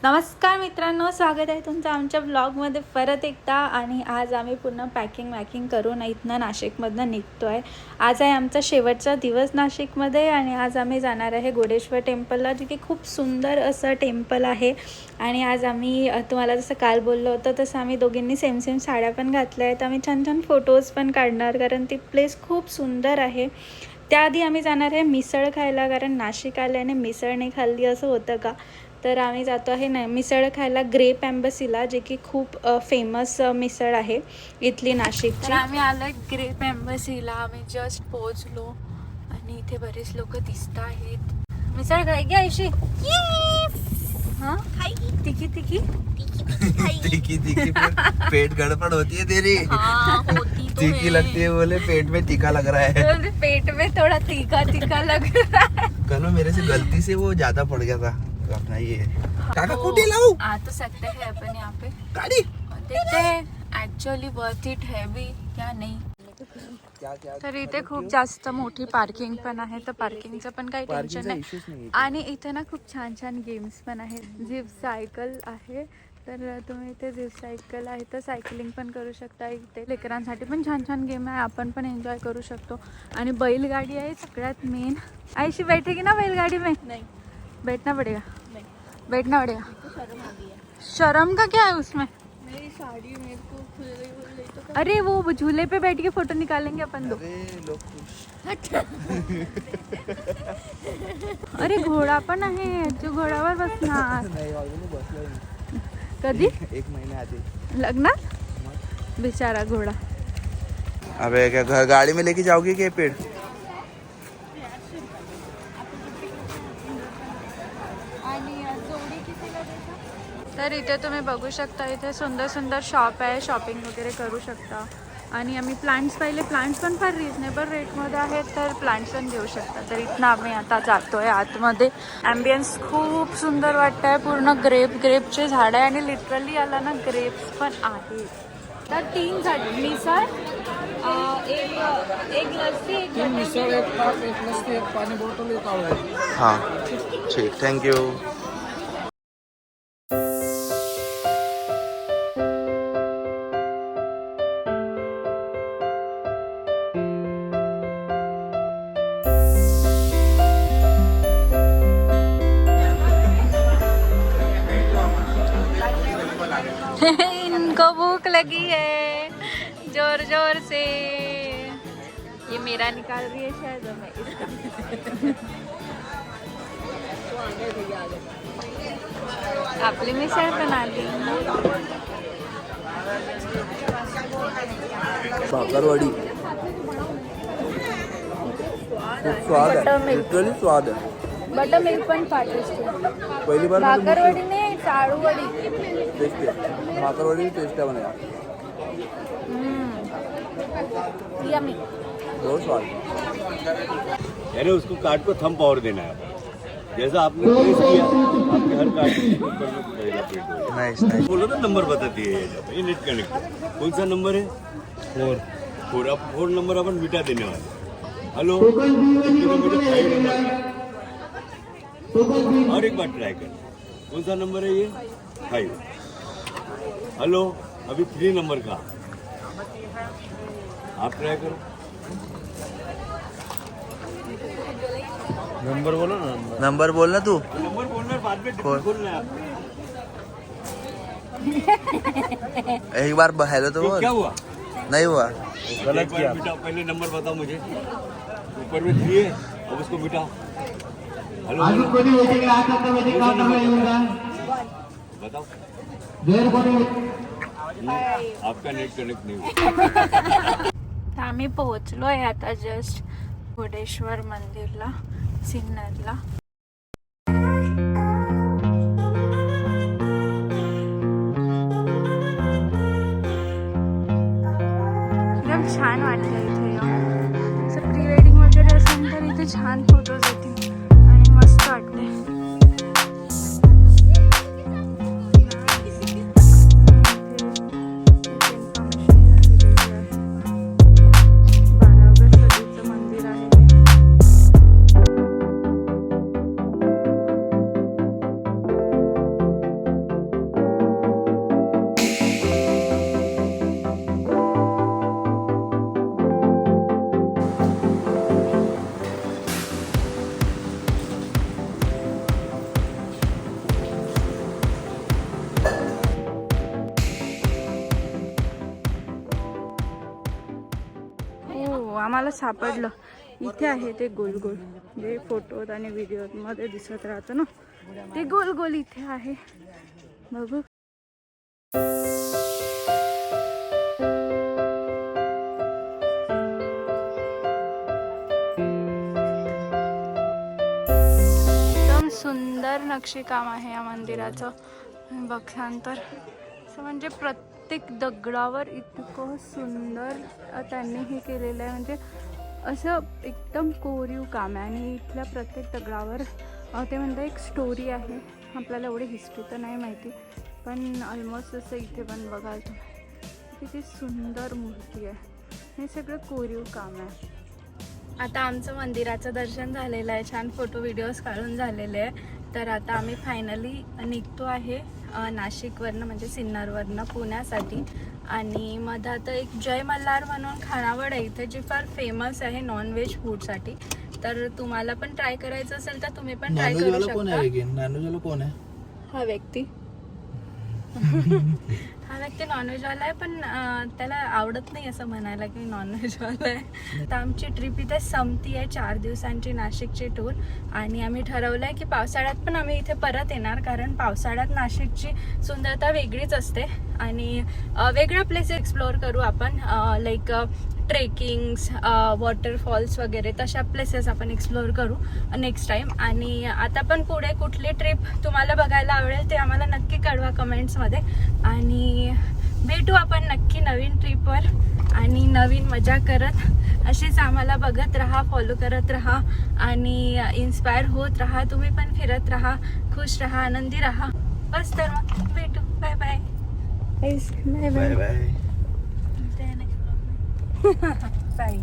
नमस्कार मित्रांनो, स्वागत आहे तुमचं आमच्या ब्लॉगमध्ये परत एकदा. आणि आज आम्ही पुन्हा पॅकिंग करून इथनं नाशिकमधनं निघतो आहे. आज आहे आमचा शेवटचा दिवस नाशिकमध्ये आणि आज आम्ही जाणार आहे गोडेश्वर टेम्पलला, जे की खूप सुंदर असं टेम्पल आहे. आणि आज आम्ही तुम्हाला जसं काल बोललो होतं तसं आम्ही दोघींनी सेम साड्या पण घातल्या आहेत. आम्ही छान छान फोटोज पण काढणार, कारण ती प्लेस खूप सुंदर आहे. त्याआधी आम्ही जाणार आहे मिसळ खायला, कारण नाशिक आल्याने मिसळ नाही खाल्ली असं होतं का. तर आम्ही जातो आहे ना मिसळ खायला ग्रेप एम्बसीला, जे की खूप फेमस मिसळ आहे इथली नाशिकची. तर आम्ही आलो ग्रेप एम्बसीला. आम्ही जस्ट पोहोचलो आणि इथे बरेच लोक दिसत आहेत. मिसळ खाय घ्या ऐशी. हाँ तिखी तिखी तीखी पेट गड़बड़ होती है तेरी। होती तो तीखी लगती है, बोले पेट में तीखा लग रहा है। पेट में थोड़ा तीखा लग रहा है। कल मेरे से गलती से वो ज्यादा पड़ गया था अपना ये। काका कुटी लाऊं? आ तो सकते हैं अपन यहाँ पे, गाड़ी देखते हैं एक्चुअली वर्थ इट है भी क्या नहीं. तर इथे खूप जास्त मोठी पार्किंग पण आहे, तर पार्किंगचं पण काही टेन्शन नाही. आणि इथे ना खूप छान छान गेम्स पण आहेत. झिप सायकल आहे, तर तुम्ही इथे झिप सायकल आहे तर सायकलिंग पण करू शकता. इथे लेकरांसाठी पण छान छान गेम आहे, आपण पण एन्जॉय करू शकतो. आणि बैलगाडी आहे सगळ्यात मेन. आयशी बैठेगी ना बैलगाड़ी में? नहीं, बैठना पड़ेगा. नहीं, बैठना पड़ेगा. शर्म का क्या है उसमें? मेरी साड़ी मेरे को तो अरे वो झूले पे बैठ के फोटो निकालेंगे अपन दो. अरे घोडा पण आहे, तू घोड्यावर बसणार कधी? 1 महीने आधी लग्नात बेचारा घोडा. अबे क्या घर गाड़ी में लेके जाओगी क्या पेड़? तर इथे तुम्ही बघू शकता, इथे सुंदर सुंदर शॉप आहे, शॉपिंग वगैरे करू शकता. आणि आम्ही प्लांट्स पाहिले, प्लांट्स पण फार रिजनेबल रेटमध्ये आहेत, तर प्लांट्स पण घेऊ शकता. तर इथनं आम्ही आता जातो आहे आतमध्ये. ॲम्बियन्स खूप सुंदर वाटतं आहे, पूर्ण ग्रेपचे झाड आहे आणि लिटरली याला ना ग्रेप्स पण आहेत. तर 3 झाड मिसळ, एक लस्सी, एक मिसळ, एक ताक, एक लस्सी, एक पाणी बॉटल, एक आवळा. हाँ ठीक, थैंक यू. इनको भूख लगी है जोर जोर से. ये मेरा निकाल रही है शायद, मैं इसका. आपली मिसळ पण आली. भाकरवडी स्वाद है, लिटरली स्वाद है. बटर मिल्क पण टेस्टी. पहली बार भाकरवडी नहीं, चाळूवडी. टेस्टी है, भाकरवडी टेस्ट है बनाया. यम्मी. बहुत स्वाद. यानी उसको कार्ड को थंब पावर देना है. जैसा आपने प्रेस किया, आपके हर कार्ड के ऊपर में रहेगा प्रिंट. नाइस. बोलो ना नंबर बताती है ये नेट कनेक्ट. कौन सा नंबर है? 4. अब 4 नंबर अपन मिटा देने वाले. हेलो, और एक बार ट्राई कर. कौन सा नंबर है ये? 5. हेलो, अभी 3 नंबर का आप ट्राई करो. नंबर बोलो ना. नंबर बोलना तू. नंबर बोलना बाद में बोलना है आपने. एक बार हेलो तो बोल. क्या हुआ? नहीं हुआ. गलत किया. मिटाओ, पहले नंबर बताओ मुझे. ऊपर में 3 है, अब उसको मिटाओ. हेलो, बताओ. आपका नेट कनेक्ट नहीं हुआ. आम्ही पोहोचलो आहे आता जस्ट घोडेश्वर मंदिरला, सिन्नरला. एकदम छान वाटलं इथे. असं प्री वेडिंग वगैरे असेल तर इथे छान फोटोज येतील आणि मस्त वाटते. आम्हाला सापडलं. इथे आहे ते गोल गोल जे फोटोत आणि व्हिडिओमध्ये दिसत राहतं ना, ते गोल गोल इथे आहे. बघू. एकदम सुंदर नक्षीकाम आहे या मंदिराचं. बघसान तर असं म्हणजे प्रत्येक दगडावर इतकं सुंदर त्यांनी हे केलेलं आहे. म्हणजे असं एकदम कोरीव काम आहे आणि इथल्या प्रत्येक दगडावर ते म्हणतात एक स्टोरी आहे. आपल्याला एवढी हिस्ट्री तर नाही माहिती, पण ऑलमोस्ट असं इथे पण बघाल तुम्ही किती सुंदर मूर्ती आहे. हे सगळं कोरीव काम आहे. आता आमचं मंदिराचं दर्शन झालेलं आहे, छान फोटो व्हिडिओज काढून झालेले आहे. तर आता आम्ही फायनली निघतो आहे नाशिकवरनं म्हणजे सिन्नरवरनं पुण्यासाठी. आणि मधात एक जय मल्हार म्हणून खानावळ आहे इथे, जी फार फेमस आहे नॉनव्हेज फूडसाठी. तर तुम्हाला पण ट्राय करायचं असेल तर तुम्ही पण ट्राय करू शकता. नॉनव्हेजवाला कोण आहे? हा व्यक्ती हा व्यक्ती नॉनव्हेजवाला आहे, पण त्याला आवडत नाही असं म्हणायला की नॉनव्हेजवाला आहे. तर आमची ट्रिप इथे संपती आहे, 4 दिवसांची नाशिकची टूर. आणि आम्ही ठरवलं आहे की पावसाळ्यात पण आम्ही इथे परत येणार, कारण पावसाळ्यात नाशिकची सुंदरता वेगळीच असते. आणि वेगळ्या प्लेसेस एक्सप्लोअर करू आपण, लाईक ट्रेकिंग्स, वॉटरफॉल्स वगैरे तशा प्लेसेस आपण एक्सप्लोअर करू नेक्स्ट टाईम. आणि आता पण पुढे कुठली ट्रिप तुम्हाला बघायला आवडेल ते आम्हाला नक्की कळवा कमेंट्समध्ये. आणि भेटू आपण नक्की नवीन ट्रिपवर आणि नवीन मजा करत. अशीच आम्हाला बघत राहा, फॉलो करत राहा आणि इन्स्पायर होत राहा. तुम्ही पण फिरत राहा, खुश राहा, आनंदी राहा. बस तर मग भेटू. Bye bye. Bye bye bye. Bye.